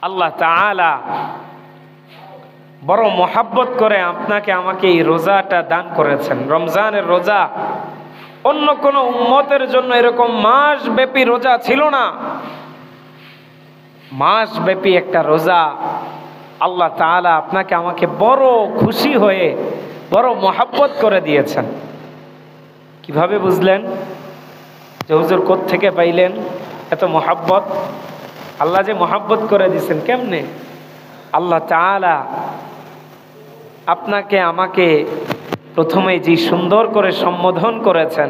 আল্লাহ তাআলা বড় মহাব্বত করে আপনাকে আমাকে এই রোজাটা দান করেছেন। রমজানের রোজা অন্য কোনো উম্মতের জন্য এরকম মাসব্যাপী রোজা ছিল না। মাসব্যাপী একটা রোজা আল্লাহ তাআলা আপনাকে আমাকে বড় খুশি হয়ে বড় মহাব্বত করে দিয়েছেন। কিভাবে বুঝলেন যে হুজুর কোত্থেকে পাইলেন এত মহাব্বত? আল্লাহ যে মহাব্বত করে দিয়েছেন কেমনে? আল্লাহ তাআলা আপনাকে আমাকে প্রথমে যে সুন্দর করে সম্বোধন করেছেন,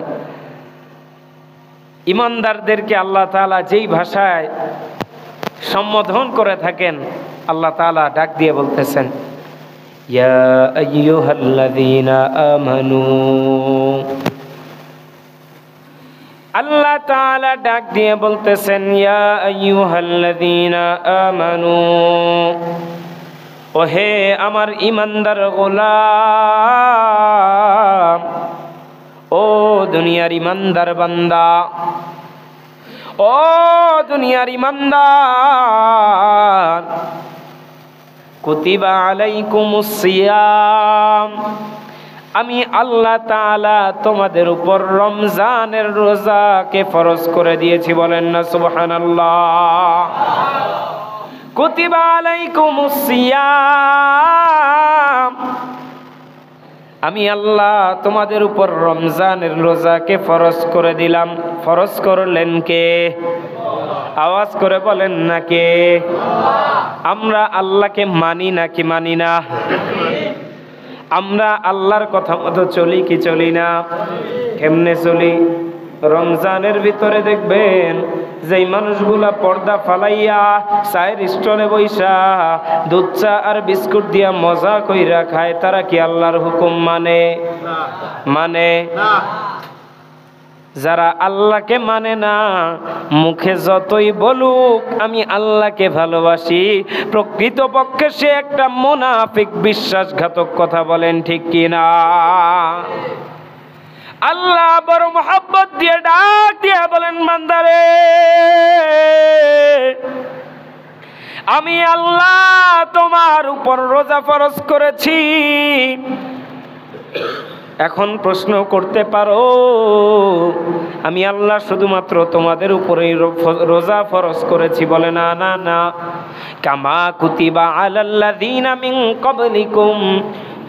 ইমানদারদেরকে আল্লাহ তাআলা যেই ভাষায় সম্বোধন করে থাকেন, আল্লাহ তাআলা ডাক দিয়ে বলতেছেন, ইয়া আইয়ুহাল্লাযীনা আমানু। আল্লাহ তাআলা ডাক দিয়ে বলতেছেন, ইয়া আইয়ুহাল্লাযীনা আমানু, ওহে আমার ইমানদার গোলাম, ও দুনিয়ার ইমানদার বান্দা, ও দুনিয়ার ইমানদার, কুতিবা আলাইকুমুস সিয়াম, আমি আল্লাহ তাআলা তোমাদের উপর রমজানের রোজাকে ফরজ করে দিয়েছি। বলেন না সুবহানাল্লাহ। কুতিবা আলাইকুমুস সিয়াম, আমি আল্লাহ তোমাদের উপর রমজানের রোজাকে ফরজ করে দিলাম। ফরজ করলেন কে? আওয়াজ করে বলেন না কে? আমরা আল্লাহকে মানি নাকি মানি না? আমরা আল্লাহর কথা মতো চলি কি চলি না? কেমনে চলি? রমজানের ভিতরে দেখবেন যেই মানুষগুলা পর্দা ফালাইয়া চায়ের স্টলে বইসা দুধ চা আর বিস্কুট দিয়া মজা কইরা খায়, তারা কি আল্লাহর হুকুম মানে? মানে না। যারা আল্লাহকে মানে না, মুখে যতই বলুক আমি আল্লাহকে ভালোবাসি, প্রকৃতপক্ষে সে একটা মুনাফিক, বিশ্বাসঘাতক। কথা বলেন ঠিক কিনা? আল্লাহ বড় মহব্বত দিয়ে ডাক দিয়ে বলেন, বান্দারে আমি আল্লাহ তোমার উপর রোজা ফরজ করেছি। এখন প্রশ্ন করতে পারো, আমি আল্লাহ শুধুমাত্র তোমাদের উপরেই রোজা ফরজ করেছি? বলে না না না। কামা কুতিবা আলাল্লাযীনা মিন ক্বাবলিকুম,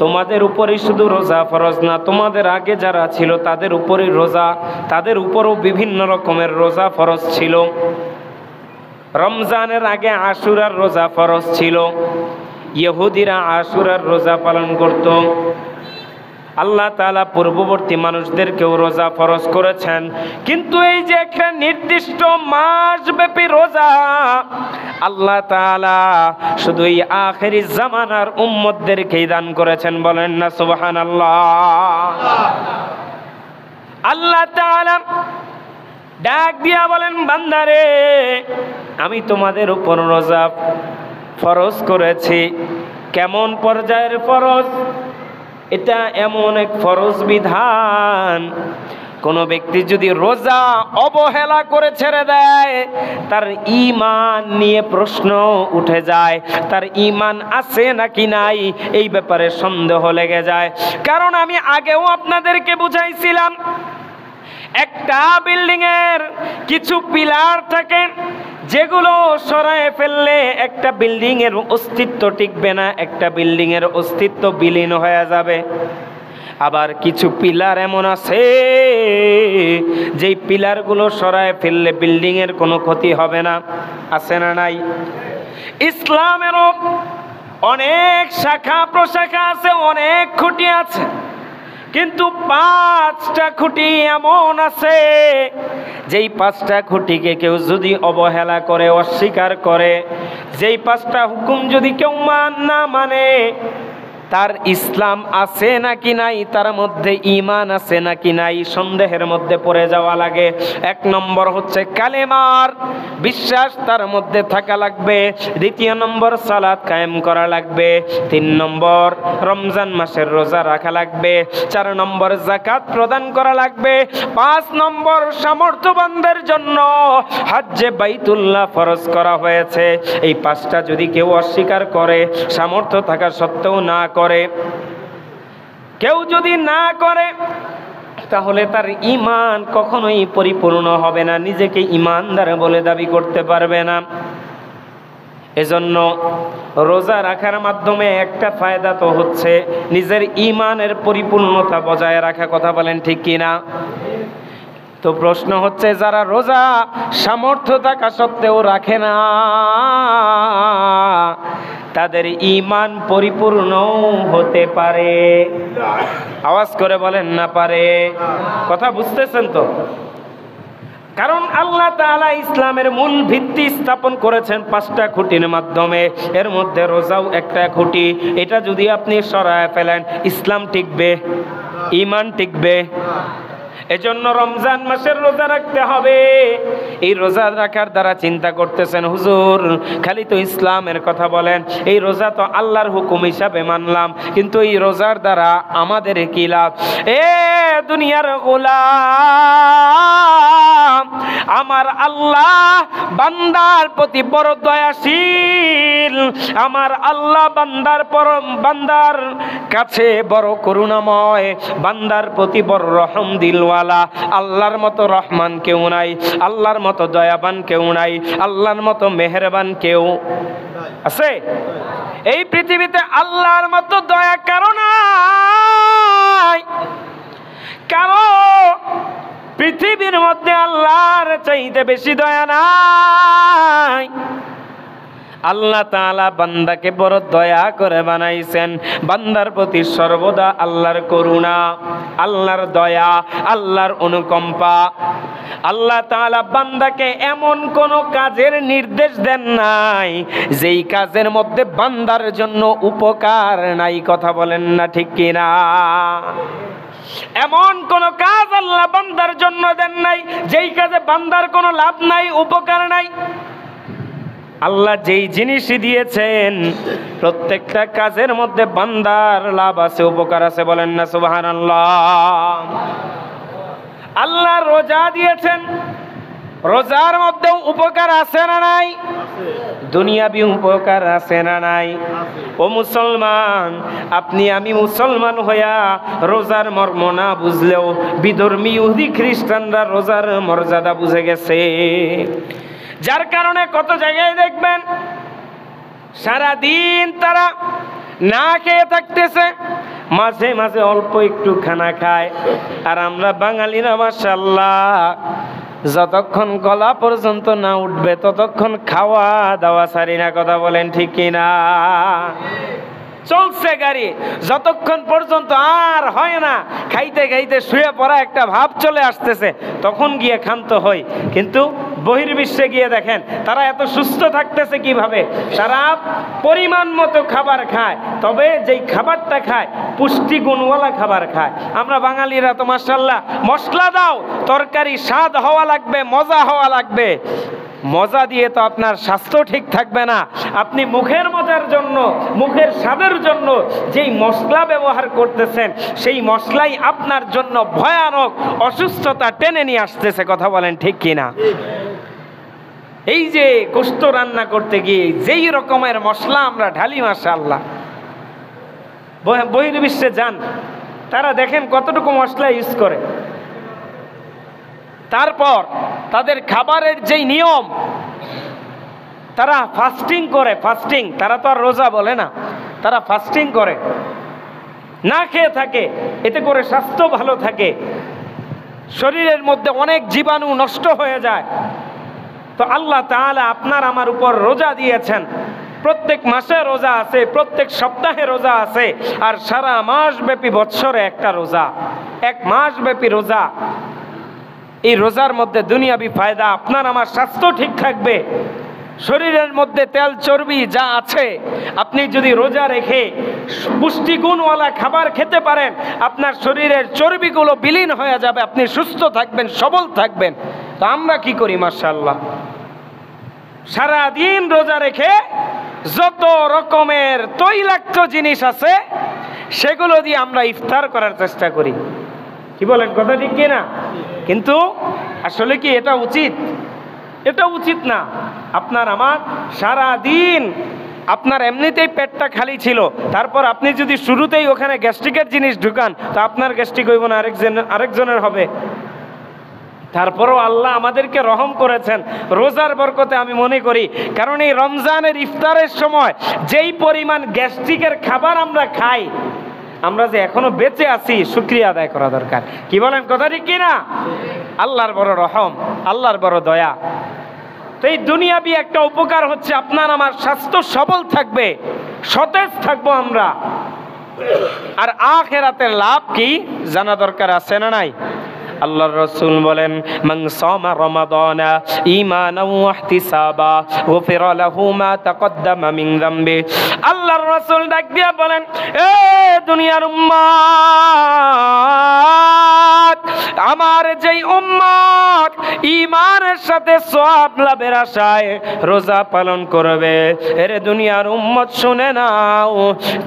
তোমাদের উপরে শুধু রোজা ফরজ না, তোমাদের আগে যারা ছিল তাদের উপরে রোজা, তাদের উপরও বিভিন্ন রকমের রোজা ফরজ ছিল। রমজানের আগে আশুরার রোজা ফরজ ছিল। ইহুদিরা আশুরার রোজা পালন করত। আল্লাহ তাআলা পূর্ববর্তী মানুষদেরকেও রোজা ফরজ করেছেন, কিন্তু এই যে একটা নির্দিষ্ট মাসব্যাপী রোজা আল্লাহ তাআলা শুধু এই আখিরি জামানার উম্মতদেরকেই দান করেছেন। বলেন না সুবহানাল্লাহ। আল্লাহ তাআলা ডাক দিয়া বলেন, বান্দারে আমি তোমাদের উপর রোজা ফরজ করেছি। কেমন পর্যায়ের ফরজ? এটা এমন এক ফরজ বিধান, কোনো ব্যক্তি যদি রোজা অবহেলা করে ছেড়ে দেয়, তার ঈমান নিয়ে প্রশ্ন উঠে যায়। তার ঈমান আছে নাকি নাই এই ব্যাপারে সন্দেহ লেগে যায়। কারণ আমি আগেও আপনাদেরকে বুঝাইছিলাম, একটা বিল্ডিং এর কিছু পিলার থাকে যেগুলো সরায়ে ফেললে একটা বিল্ডিং এর অস্তিত্ব টিকবে না, একটা বিল্ডিং এর অস্তিত্ব বিলীন হয়ে যাবে। আবার কিছু পিলার এমন আছে যেই পিলারগুলো সরায়ে ফেললে বিল্ডিং এর কোনো ক্ষতি হবে না। আছে না নাই? ইসলামেরও অনেক শাখা প্রশাখা আছে, অনেক খুঁটি আছে, কিন্তু 5টা খুঁটি এমন আছে যেই 5টা খুঁটিকে কেউ যদি অবহেলা করে, অস্বীকার করে, যেই 5টা হুকুম যদি কেউ না মানে, তার ইসলাম আছে নাকি নাই, তার মধ্যে ঈমান আছে নাকি নাই, সন্দেহের মধ্যে পড়ে যাওয়া লাগে। 1 নম্বর হচ্ছে কালেমার বিশ্বাস তার মধ্যে থাকা লাগবে। 2 নম্বর সালাত কায়েম করা লাগবে। 3 নম্বর রমজান মাসের রোজা রাখা লাগবে। 4 নম্বর যাকাত প্রদান করা লাগবে। 5 নম্বর সামর্থ্যবানদের জন্য হজ্জে বাইতুল্লাহ ফরজ করা হয়েছে। এই 5টা যদি কেউ অস্বীকার করে, সামর্থ্য থাকা সত্ত্বেও না করে, কেউ যদি না করে, তাহলে তার ঈমান কখনোই পরিপূর্ণ হবে না, নিজেকে ঈমানদার বলে দাবি করতে পারবে না। এজন্য রোজা রাখার মাধ্যমে একটা ফায়দা তো হচ্ছে নিজের ঈমানের পরিপূর্ণতা বজায় রাখা। কথা বলেন ঠিক কিনা? তো প্রশ্ন হচ্ছে, যারা রোজা সামর্থ্য থাকা সত্ত্বেও রাখে না, তাদের ঈমান পরিপূর্ণ হতে পারে? আওয়াজ করে বলেন না পারে? কথা বুঝতেছেন তো? কারণ আল্লাহ তাআলা ইসলামের মূল ভিত্তি স্থাপন করেছেন 5টা খুঁটির মাধ্যমে। এর মধ্যে রোজাও একটা খুঁটি। এটা যদি আপনি সরায় ফেলেন, ইসলাম টিকবে, ঈমান টিকবে। এজন্য রমজান মাসের রোজা রাখতে হবে। এই রোজা রাখার দ্বারা চিন্তা করতেছেন, হুজুর খালি তো ইসলামের কথা বলেন, এই রোজা তো আল্লাহর হুকুম হিসাবে মানলাম, কিন্তু এই রোজার দ্বারা আমাদের কি লাভ? এ দুনিয়ার গোলাম, আমার আল্লাহ বান্দার প্রতি বড় দয়াশীল। আমার আল্লাহ বান্দার কাছে বড় করুণাময়, বান্দার প্রতি বড় রহম দিলওয়ালা। আল্লাহর মতো রহমান কেউ নাই, আল্লাহর মতো দয়াবান কেউ নাই, আল্লাহর মতো মেহেরবান কেউ আছে? এই পৃথিবীতে আল্লাহর মতো দয়া কারো নাই, কারো পৃথিবীর মধ্যে আল্লাহর চাইতে বেশি দয়া নাই। আল্লাহ তাআলা বান্দাকে বড় দয়া করে বানাইছেন। বান্দার প্রতি সর্বদা আল্লাহর করুণা, আল্লাহর দয়া, আল্লাহর অনুকম্পা। আল্লাহ তাআলা বান্দাকে এমন কোন কাজের নির্দেশ দেন নাই যেই কাজের মধ্যে বান্দার জন্য উপকার নাই। কথা বলেন না ঠিক কিনা? এমন কোন কাজ আল্লাহ বান্দার জন্য দেন নাই যেই কাজে বান্দার কোনো লাভ নাই, উপকার নাই। আল্লাহ যেই জিনিসই দিয়েছেন প্রত্যেকটা কাজের মধ্যে বান্দার লাভ আছে, উপকার আছে। বলেন না সুবহানাল্লাহ। আল্লাহ রোজা দিয়েছেন, রোজার মধ্যেও উপকার আছে না নাই? দুনিয়াবি উপকার আছে না নাই? ও মুসলমান, আপনি আমি মুসলমান হইয়া রোজার মর্ম না বুঝলেও বিধর্মী ইহুদি খ্রিস্টানরা রোজার মর্যাদা বুঝে গেছে। যার কারণে কত জায়গায় দেখবেন সারাদিন তারা না খেয়ে থাকতেছে, মাঝে মাঝে অল্প একটু খানা খায়। আর আমরা বাঙালিরা মাশাআল্লাহ যতক্ষণ গলা পর্যন্ত না উঠবে ততক্ষণ খাওয়া দাওয়া ছাড়ি না। কথা বলেন ঠিক কিনা? চলছে গাড়ি, যতক্ষণ পর্যন্ত আর হয় না, খাইতে খাইতে শুয়ে পড়া একটা ভাব চলে আসতেছে, তখন গিয়ে ক্ষান্ত হই। কিন্তু বহির্বিশ্বে গিয়ে দেখেন তারা এত সুস্থ থাকতেছে কিভাবে? তারা পরিমাণ মতো খাবার খায়, তবে যেই খাবারটা খায় পুষ্টিগুণওয়ালা খাবার খায়। আমরা বাঙালিরা তো মাশাআল্লাহ মশলা দাও তরকারি স্বাদ হওয়া লাগবে, মজা হওয়া লাগবে। মজা দিয়ে তো আপনার স্বাস্থ্য ঠিক থাকবে না। আপনি মুখের মজার জন্য, মুখের স্বাদের জন্য যেই মশলা ব্যবহার করতেছেন, সেই মশলাই আপনার জন্য ভয়ানক অসুস্থতা টেনে নিয়ে আসতেছে। কথা বলেন ঠিক কিনা? এই যে গোশত রান্না করতে গিয়ে যেই রকমের মশলা আমরা ঢালি, মাশাআল্লাহ, বহির্বিশ্বে যান তারা দেখেন কতটুকু মশলা ইউজ করে। তারপর তাদের খাবারের যেই নিয়ম, তারা ফাস্টিং করে। ফাস্টিং, তারা তো আর রোজা বলে না, তারা ফাস্টিং করে, না খেয়ে থাকে। এতে করে স্বাস্থ্য ভালো থাকে, শরীরের মধ্যে অনেক জীবাণু নষ্ট হয়ে যায়। তো আল্লাহ তাআলা আপনার আমার উপর রোজা দিয়েছেন। প্রত্যেক মাসে রোজা আছে, প্রত্যেক সপ্তাহে রোজা আছে, আর সারা মাস ব্যাপী বৎসরে একটা রোজা, 1 মাস ব্যাপী রোজা। এই রোজার মধ্যে দুনিয়াবি ফায়দা, আপনার আমার স্বাস্থ্য ঠিক থাকবে, শরীরের মধ্যে তেল চর্বি যা আছে, আপনি যদি রোজা রেখে পুষ্টিগুণওয়ালা খাবার খেতে পারেন, আপনার শরীরের চর্বিগুলো বিলীন হয়ে যাবে, আপনি সুস্থ থাকবেন, সবল থাকবেন। তো আমরা কি করি? মাশাআল্লাহ, সারাদিন রোজা রেখে যত রকমের তৈলাক্ত জিনিস আছে সেগুলো দিয়ে আমরা ইফতার করার চেষ্টা করি। কি বলেন, কথা ঠিক কিনা? কিন্তু আসলে কি এটা উচিত? এটা উচিত না। আপনার আমার সারাদিন আপনার এমনিতেই পেটটা খালি ছিল, তারপর আপনি যদি শুরুতেই ওখানে গ্যাস্ট্রিকের জিনিস ঢুকান, তো আপনার গ্যাস্ট্রিক হইব না, আরেকজনের হবে। তারপরও আল্লাহ আমাদেরকে রহম করেছেন রোজার বরকতে, আমি মনে করি। কারণ এই রমজানের ইফতারের সময় যেই পরিমাণ গ্যাস্ট্রিকের খাবার আমরা খাই, আমরা যে এখনো বেঁচে আছি, শুকরিয়া আদায় করা দরকার। কি বলেন, কথা ঠিক কিনা? আল্লাহর বড় রহম, আল্লাহর বড় দয়া। তো এই দুনিয়াবি একটা উপকার হচ্ছে আপনার আমার স্বাস্থ্য সবল থাকবে, সতেজ থাকবো আমরা। আর আখিরাতের লাভ কি জানা দরকার আছে না নাই? আল্লাহর রাসূল বলেন, মান সামা রমাদানা ঈমানাও ওয়া ইহতিসাবা গুফিরা লাহু মা তাকদ্দামা মিন যামবি। আল্লাহর রাসূল ডাক দিয়া বলেন, এ দুনিয়ার উম্মত, আমার যেই উম্মত ঈমানের সাথে সওয়াব লাভের আশায় রোজা পালন করবে, এর দুনিয়ার উম্মত শুনে নাও,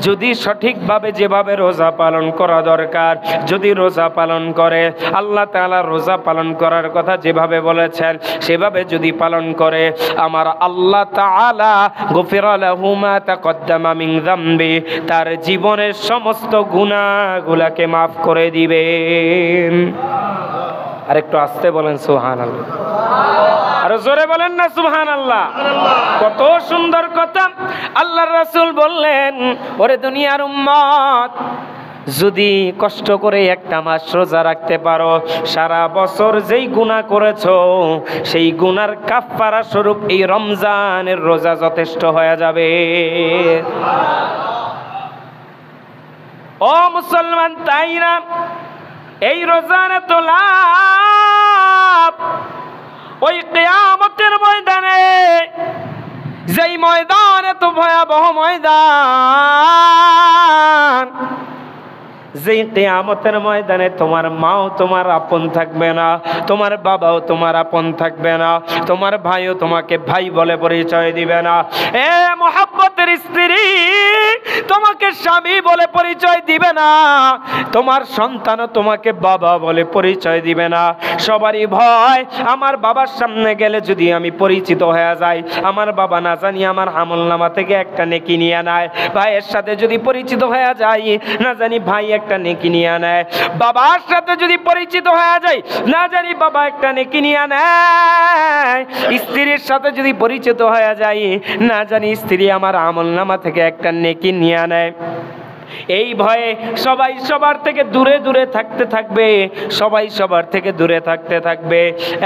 যদি সঠিকভাবে যেভাবে রোজা পালন করা দরকার যদি রোজা পালন করে, আল্লাহ তাআলা রোজা পালন করার কথা যেভাবে বলেছেন সেভাবে যদি পালন করে, আমার আল্লাহ তাআলা গফিরা লাহু মা তাকদ্দামা মিন যামবি, তার জীবনের সমস্ত গুনাহগুলোকে মাফ করে দিবেন। আর একটু আস্তে বলেন সুবহানাল্লাহ, আর জোরে বলেন না সুবহানাল্লাহ। কত সুন্দর কথা আল্লাহর রাসূল বললেন, ওরে দুনিয়ার উম্মত, যদি কষ্ট করে একটা মাস রোজা রাখতে পারো, সারা বছর যেই গুনাহ করেছো সেই গুনার কাফারা স্বরূপ এই রমজানের রোজা যথেষ্ট হয়ে যাবে। ও মুসলমান, তাই না? এই রোজার তো লাভ ওই কিয়ামতের ময়দানে, যেই ময়দান এত ভয়াবহ ময়দান, যেই কিয়ামতের ময়দানে তোমার মাও তোমার আপন থাকবে না, তোমার বাবাও তোমার আপন থাকবে না, তোমার ভাইও তোমাকে ভাই বলে পরিচয় দিবে না, এ মুহাব্বতের স্ত্রী তোমাকে স্বামী বলে পরিচয় দিবে না, তোমার সন্তানও তোমাকে বাবা বলে পরিচয় দিবে না। সবারই ভয়, আমার বাবার সামনে গেলে যদি আমি পরিচিত হয়ে যাই, আমার বাবা না জানি আমার আমলনামা থেকে একটা নেকি নিয়ে নেয়, ভাইয়ের সাথে যদি পরিচিত হয়ে যাই না জানি ভাই একটা নেকি নিয়ে নেয়, বাবার সাথে যদি পরিচিত হয়ে যায় না জানি বাবা একটা নেকি নিয়ে নেয়, স্ত্রীর সাথে যদি পরিচিত হয়ে যায় না জানি স্ত্রী আমার আমলনামা থেকে একটা নেকি নিয়ে নেয়। এই ভয়ে সবাই সবার থেকে দূরে দূরে থাকতে থাকবে, সবাই সবার থেকে দূরে থাকতে থাকবে।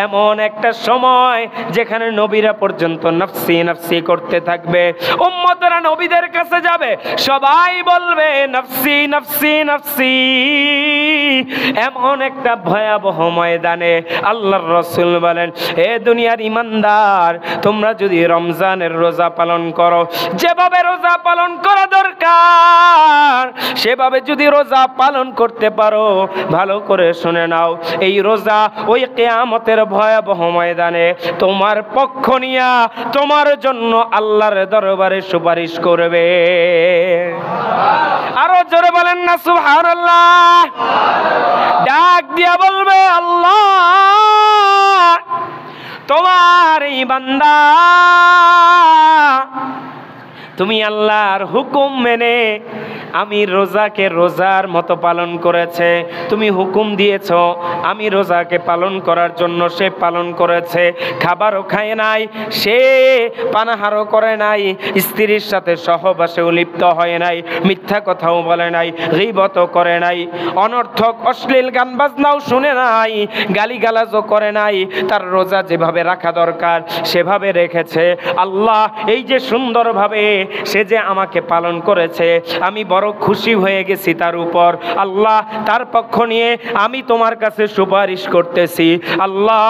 এমন একটা সময় যেখানে নবীরা পর্যন্ত নফসি নফসি করতে থাকবে, উম্মতরা নবীদের কাছে যাবে, সবাই বলবে নফসি নফসি নফসি। এমন একটা ভয়াবহ ময়দানে আল্লাহর রাসূল বলেন, এ দুনিয়ার ইমানদার, তোমরা যদি রমজানের রোজা পালন করো, যেভাবে রোজা পালন করা দরকার সেভাবে যদি রোজা পালন করতে পারো, ভালো করে শুনে নাও, এই রোজা ওই কিয়ামতের ভয়াবহ ময়দানে তোমার পক্ষ নিয়া তোমার জন্য আল্লাহর দরবারে সুপারিশ করবে। আরো জোরে বলেন না সুবহানাল্লাহ। ডাক দিয়া বলবে, আল্লাহ তোমার এই বান্দা তুমি আল্লাহর হুকুম মেনে আমি রোজাকে রোজার মতো পালন করেছে, তুমি হুকুম দিয়েছ আমি রোজাকে পালন করার জন্য, সে পালন করেছে, খাবারও খায় নাই, সে পানাহারও করে নাই, স্ত্রীর সাথে সহবাসেও লিপ্ত হয় নাই, মিথ্যা কথাও বলে নাই, গীবতও করে নাই, অনর্থক অশ্লীল গান বাজনাও শুনে নাই, গালিগালাজও করে নাই, তার রোজা যেভাবে রাখা দরকার সেভাবে রেখেছে। আল্লাহ এই যে সুন্দরভাবে সে যে আমাকে পালন করেছে, আমি বড় খুশি হয়ে গেছি তার উপর। আল্লাহ তার পক্ষ নিয়ে আমি তোমার কাছে সুপারিশ করতেছি। আল্লাহ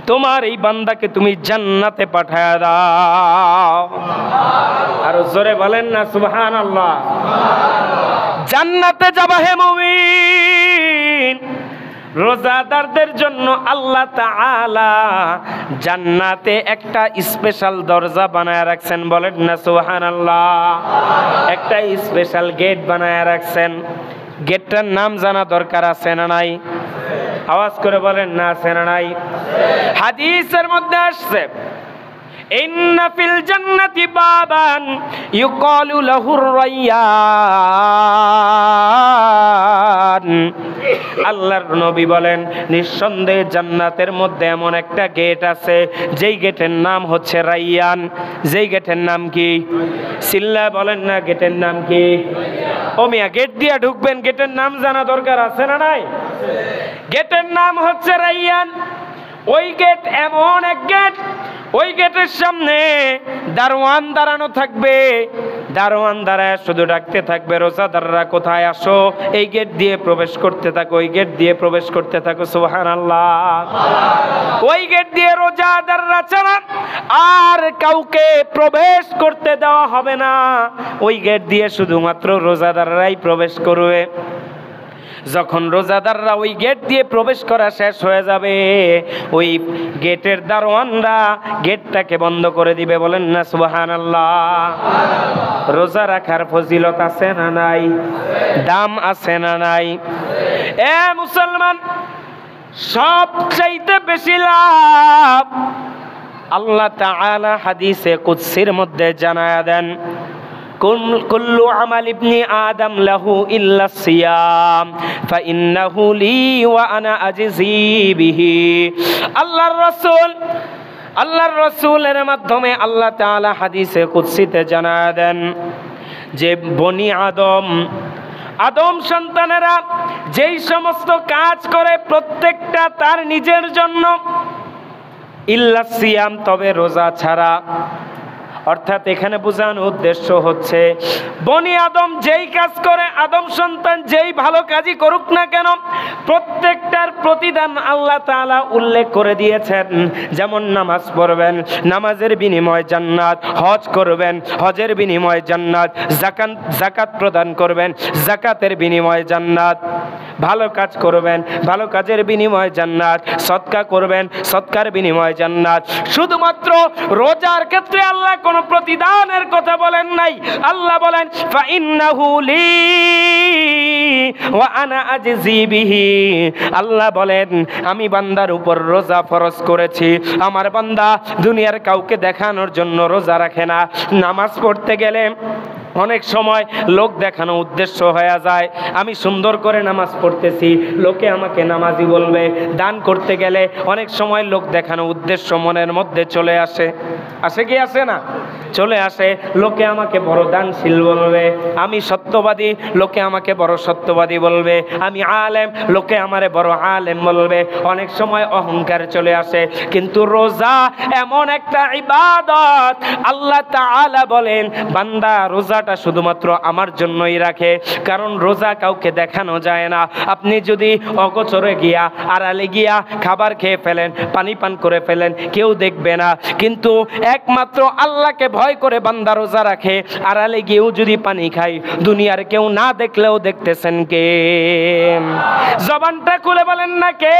তোমার এই বান্দাকে তুমি জান্নাতে পাঠায়া দাও। আর জোরে বলেন না সুবহানাল্লাহ। জান্নাতে যাবা হে মুমিন, রোজাদারদের জন্য আল্লাহ তাআলা জান্নাতে একটা স্পেশাল দরজা বানায় রাখছেন, বলেন না সুবহানাল্লাহ। একটা স্পেশাল গেট বানায় রাখছেন। গেটটার নাম জানা দরকার আছে না নাই? আওয়াজ করে বলেন না আছে না নাই? হাদিসের মধ্যে আসছে, ইন্না ফিল জান্নাতি বাবান ইউকালু লাহুর রায়্যান। আল্লাহর নবী বলেন, নিঃসন্দেহে জান্নাতের মধ্যে এমন একটা গেট আছে যেই গেটের নাম হচ্ছে রায়্যান। যেই গেটের নাম কি? সিল্লা বলেন না, গেটের নাম কি? ও মিয়া, গেট দিয়া ঢুকবেন, গেটের নাম জানা দরকার আছে না নাই? গেটের নাম হচ্ছে রায়্যান। ওই গেট এমন এক গেট, ওই গেটের সামনে দারোয়ান দাঁড়ানো থাকবে। দারোয়ান দাঁড়ায় শুধু ডাকতে থাকবে, রোজাদাররা কোথায় আসো, এই গেট দিয়ে প্রবেশ করতে থাকো, ওই গেট দিয়ে প্রবেশ করতে থাকো। সুবহানাল্লাহ। ওই গেট দিয়ে রোজাদাররা ছাড়া আর কাউকে প্রবেশ করতে দেওয়া হবে না। ওই গেট দিয়ে শুধুমাত্র রোজাদাররাই প্রবেশ করবে। যখন রোজাদাররা ওই গেট দিয়ে প্রবেশ করা শেষ হয়ে যাবে, ওই গেটের দারোয়ানরা গেটটাকে বন্ধ করে দিবে, বলেন না সুবহানাল্লাহ। রোজা রাখার ফজিলত আছে না নাই? দাম আছে না নাই? এ মুসলমান, সবচাইতে বেশি লাভ আল্লাহ তাআলা হাদিসে কুদসির মধ্যে জানায়া দেন, কুল্লু আমাল ইবনি আদম লাহু ইল্লা সিয়াম ফাইন্নাহু লি ওয়া আনা আজজি বিহি। আল্লাহর রাসূলের মাধ্যমে আল্লাহ তাআলা হাদিসে কুদসিতে জানায়া দেন যে বনি আদম সন্তানেরা যেই সমস্ত কাজ করে প্রত্যেকটা তার নিজের জন্য, ইল্লা সিয়াম, তবে রোজা ছাড়া। অর্থাৎ এখানে বোঝানোর উদ্দেশ্য হচ্ছে, বনি আদম যেই কাজ করে, আদম সন্তান যেই ভালো কাজই করুক না কেন, প্রত্যেকটার প্রতিদান আল্লাহ তাআলা উল্লেখ করে দিয়েছেন। যেমন নামাজ পড়বেন, নামাজের বিনিময়ে জান্নাত; হজ করবেন, হজের বিনিময়ে জান্নাত; যাকাত প্রদান করবেন, যাকাতের বিনিময়ে জান্নাত; ভালো কাজ করবেন, ভালো কাজের বিনিময়ে জান্নাত; সদকা করবেন, সদকার বিনিময়ে জান্নাত। শুধুমাত্র রোজার ক্ষেত্রে আল্লাহ কোন প্রতিদানের কথা বলেন নাই। আল্লাহ বলেন ফাইন্নাহু লি ওয়া আনা আজজি বিহি। আল্লাহ বলেন, আমি বান্দার উপর রোজা ফরজ করেছি। আমার বান্দা দুনিয়ার কাউকে দেখানোর জন্য রোজা রাখে না। নামাজ পড়তে গেলে অনেক সময় লোক দেখানো উদ্দেশ্য হয়ে যায়। আমি সুন্দর করে নামাজ পড়তেছি, লোকে আমাকে নামাজি বলবে। দান করতে গেলে অনেক সময় লোক দেখানো উদ্দেশ্য মনের মধ্যে চলে আসে। আসে কি আসে না? চলে আসে। লোকে আমাকে বড় দানশীল বলবে। আমি সত্যবাদী, লোকে আমাকে বড় সত্যবাদী বলবে। আমি আলেম, লোকে আমারে বড় আলেম বলবে। অনেক সময় অহংকার চলে আসে। কিন্তু রোজা এমন একটা ইবাদত, আল্লাহ তাআলা বলেন বান্দা রোজাটা শুধুমাত্র আমার জন্যই রাখে, কারণ রোজা কাউকে দেখানো যায় না। আপনি যদি অগোচরে গিয়া, আড়ালে গিয়া খাবার খেয়ে ফেলেন, পানি পান করে ফেলেন, কেউ দেখবে না। কিন্তু একমাত্র আল্লাহকে ভয় করে বান্দা রোজা রাখে। আড়ালে গিয়েও যদি পানি খাই, দুনিয়ার কেউ না দেখলেও দেখতেছেন কে? জবানটা খুলে বলেন না কে?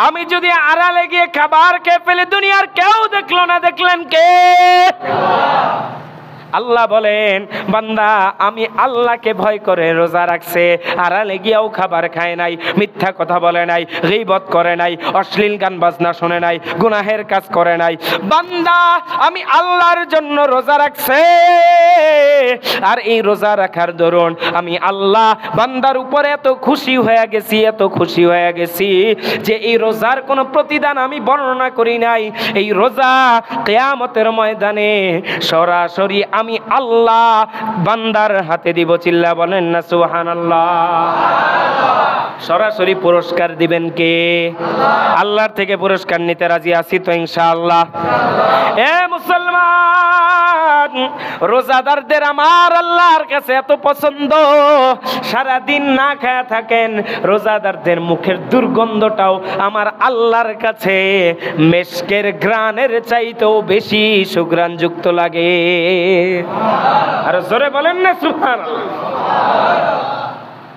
আমি যদি আড়ালে গিয়ে খাবার খেয়ে ফেলে, দুনিয়ার কেউ দেখলো না, দেখলেন কে? আল্লাহ বলেন বান্দা আমি আল্লাহকে ভয় করে রোজা রাখছে, আড়ালে গিয়েও খাবার খায় নাই, মিথ্যা কথা বলে নাই, গীবত করে নাই, অশ্লীল গান বাজনা শুনে নাই, গুনাহের কাজ করে নাই। বান্দা আমি আল্লাহর জন্য রোজা রাখছে। আর এই রোজা রাখার দরুন আমি আল্লাহ বান্দার উপরে এত খুশি হয়ে গেছি, এত খুশি হয়ে গেছি যে এই রোজার কোনো প্রতিদান আমি বর্ণনা করি নাই। এই রোজা কিয়ামতের ময়দানে সরাসরি আমি আল্লাহ বান্দার হাতে দিব। চিল্লা বলেন না সুবহানাল্লাহ। সরাসরি পুরস্কার দিবেন কে? আল্লাহর থেকে পুরস্কার নিতে রাজি আছি তো ইনশাআল্লাহ। এ মুসলমান, রোজাদারদের আমার আল্লাহর কাছে এত পছন্দ, সারা দিন না খায়া থাকেন, রোজাদারদের মুখের দুর্গন্ধটাও আমার আল্লাহর কাছে মেশকের ঘ্রাণের চাইতেও বেশি সুঘ্রাণযুক্ত লাগে। আর জোরে বলেন না সুবহানাল্লাহ।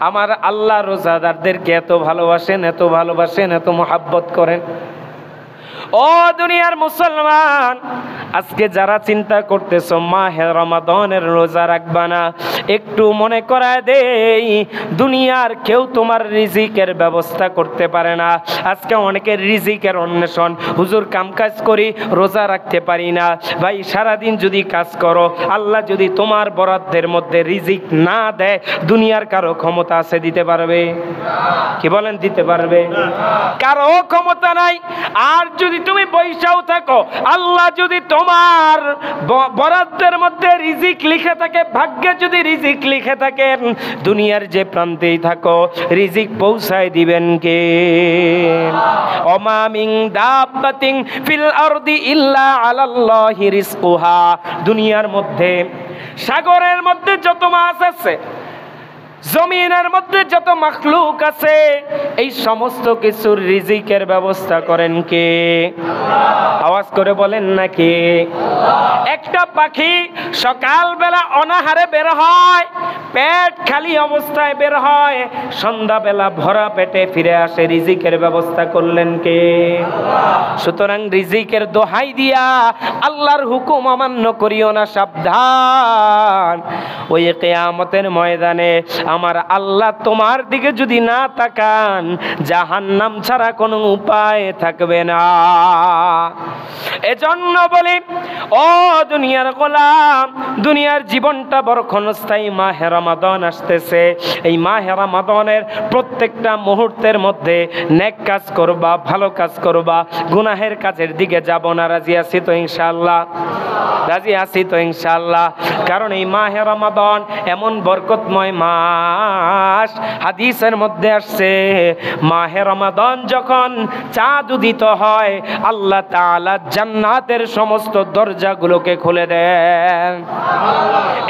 আমার আল্লাহ রোজাদারদেরকে এত ভালোবাসেন, এত ভালোবাসেন, এত মোহাব্বত করেন। ও দুনিয়ার মুসলমান, আজকে যারা চিন্তা করতেছো মাহে রমাদানের রোজা রাখবা না, একটু মনে করায় দেই, দুনিয়ার কেউ তোমার রিজিকের ব্যবস্থা করতে পারে না। আজকে অনেকের রিজিকের অন্বেষণ, হুজুর কামকাজ করি রোজা রাখতে পারি না। ভাই সারাদিন যদি কাজ করো, আল্লাহ যদি তোমার বরাদ্দের মধ্যে রিজিক না দেয়, দুনিয়ার কারো ক্ষমতা আছে দিতে পারবে? কি বলেন, দিতে পারবে? কারো ক্ষমতা নাই। আর যদি তুমি পয়সাও থাকো, আল্লাহ যদি তোমার বরাদ্দের মধ্যে রিজিক লিখে থাকে, ভাগ্যে যদি রিজিক লিখে থাকেন, দুনিয়ার যে প্রান্তেই থাকো রিজিক পৌঁছায় দিবেন কে? ওমা মিন দাব্বাতিন ফিল আরদি ইল্লা আলাল্লাহি রিজকুহা। দুনিয়ার মধ্যে, সাগরের মধ্যে যত মাছ আছে, জমিনের মধ্যে যত মাখলুক আছে, এই সমস্ত কিছুর রিজিকের ব্যবস্থা করেন কে? আওয়াজ করে বলেন না কে? একটা পাখি সকালবেলা অনাহারে বের হয়, পেট খালি অবস্থায় বের হয়, সন্ধ্যাবেলা ভরা পেটে ফিরে আসে, রিজিকের ব্যবস্থা করলেন কে? সুতরাং রিজিকের দোহাই দিয়া আল্লাহর হুকুম অমান্য করিও না, সাবধান। ওই কিয়ামতের ময়দানে আমার আল্লাহ তোমার দিকে যদি না তাকান, জাহান্নাম ছাড়া কোনো উপায় থাকবে না। এজন্য বলি, ও দুনিয়ার গোলাম, দুনিয়ার জীবনটা বড় ক্ষণস্থায়ী। মাহে রমাদান আসতেছে, এই মাহে রমাদানের প্রত্যেকটা মুহূর্তের মধ্যে নেক কাজ করবা, ভালো কাজ করবা, গুনাহের কাজের দিকে যাব না। রাজি আছি তো ইনশাআল্লাহ? রাজি আছি তো ইনশাআল্লাহ? কারণ এই মাহে রমাদান এমন বরকতময় মাস, হাদিসের মধ্যে আসছে মাহে রমাদান যখন চাঁদ উদিত হয়, আল্লাহ তাআলা জান্নাতের সমস্ত দরজাগুলোকে খুলে দেন।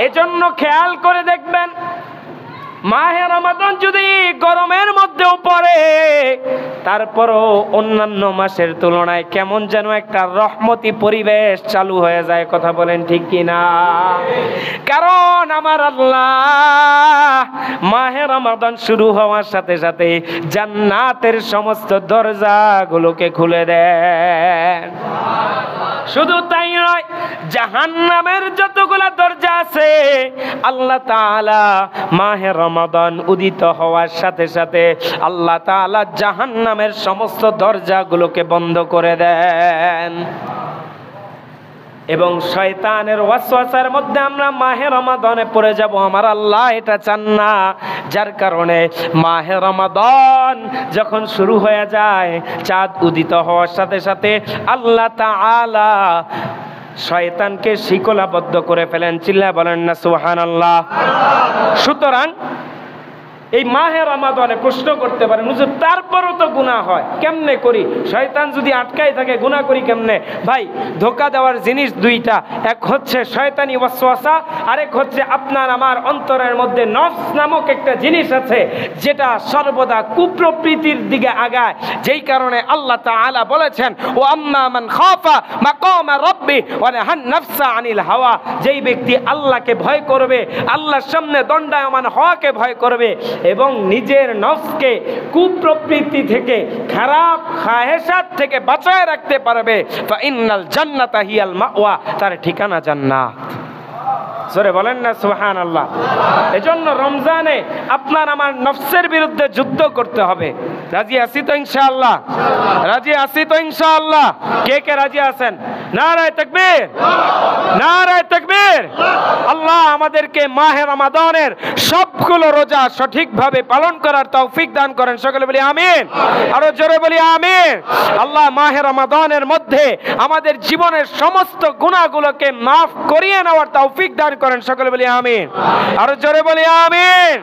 এজন্য খেয়াল করে দেখবেন, মাহে রমাদান যদি গরমের মধ্যেও পড়ে, তারপরও অন্যান্য মাসের তুলনায় কেমন যেন একটা রহমতি পরিবেশ চালু হয়ে যায়। কথা বলেন ঠিক কিনা? কারণ আমার আল্লাহ মাহে রমাদান শুরু হওয়ার সাথে সাথে জান্নাতের সমস্ত দরজাগুলোকে খুলে দেন। শুধু তাই নয়, জাহান্নামের যতগুলা দরজা আছে, আল্লাহ তাআলা মাহে রমাদান উদিত হওয়ার সাথে সাথে আল্লাহ তাআলা জাহান্নামের সমস্ত দরজাগুলোকে বন্ধ করে দেন। এবং শয়তানের ওয়াসওয়াসার মধ্যে আমরা মাহে রমাদানে পড়ে যাব, আমার আল্লাহ এটা চান না। যার কারণে মাহে রমাদান যখন শুরু হয়ে যায়, চাঁদ উদিত হওয়ার সাথে সাথে আল্লাহ তাআলা শয়তানকে শিকলাবদ্ধ করে ফেলেন। চিল্লায় বলেন না সুবহানাল্লাহ? সুতরাং এই মাহে রমাদানে প্রশ্ন করতে পারেন, হুজুর তারপরও তো গুনাহ হয়, কেমনে করি? শয়তান যদি আটকাই থাকে, গুনাহ করি কেমনে? ভাই, ধোঁকা দেওয়ার জিনিস দুইটা, এক হচ্ছে শয়তানি ওয়াসওয়াসা, আরেক হচ্ছে আপনার আমার অন্তরের মধ্যে নফস নামক একটা জিনিস আছে, যেটা সর্বদা কুপ্রবৃত্তির দিকে আগায়। যেই কারণে আল্লাহ তাআলা বলেছেন, ও আম্মা মান খাফা মাকামা রাব্বি ওয়া নাহান নাফসা আনিল হাওয়া। যেই ব্যক্তি আল্লাহকে ভয় করবে, আল্লাহর সামনে দণ্ডায়মান হওয়াকে ভয় করবে, এবং নিজের নফসকে কুপ্রবৃত্তি থেকে, খারাপ খাহেসাত থেকে বাঁচায় রাখতে পারবে, ফাইন্নাল জান্নাতা হিয়াল মাওয়া, তার ঠিকানা জান্নাত। জোরে বলেন না সুবহানাল্লাহ? এজন্য রমজানে আপনার আমার নফসের বিরুদ্ধে যুদ্ধ করতে হবে। রাজি আছি তো ইনশাআল্লাহ? রাজি আছি তো ইনশাআল্লাহ? কে কে রাজি আছেন? নারায়ে তাকবীর, নারায়ে তাকবীর। আল্লাহ আমাদেরকে মাহে রমাদানের সবগুলো রোজা সঠিকভাবে পালন করার তৌফিক দান করেন। সকলে বলি আমিন। আরো জোরে বলি আমিন। আল্লাহ মাহে রমাদানের মধ্যে আমাদের জীবনের সমস্ত গুনাহগুলোকে মাফ করিয়ে নেওয়ার তৌফিক দান করেন। সকলে বলি আমিন। আরো জোরে বলি আমিন।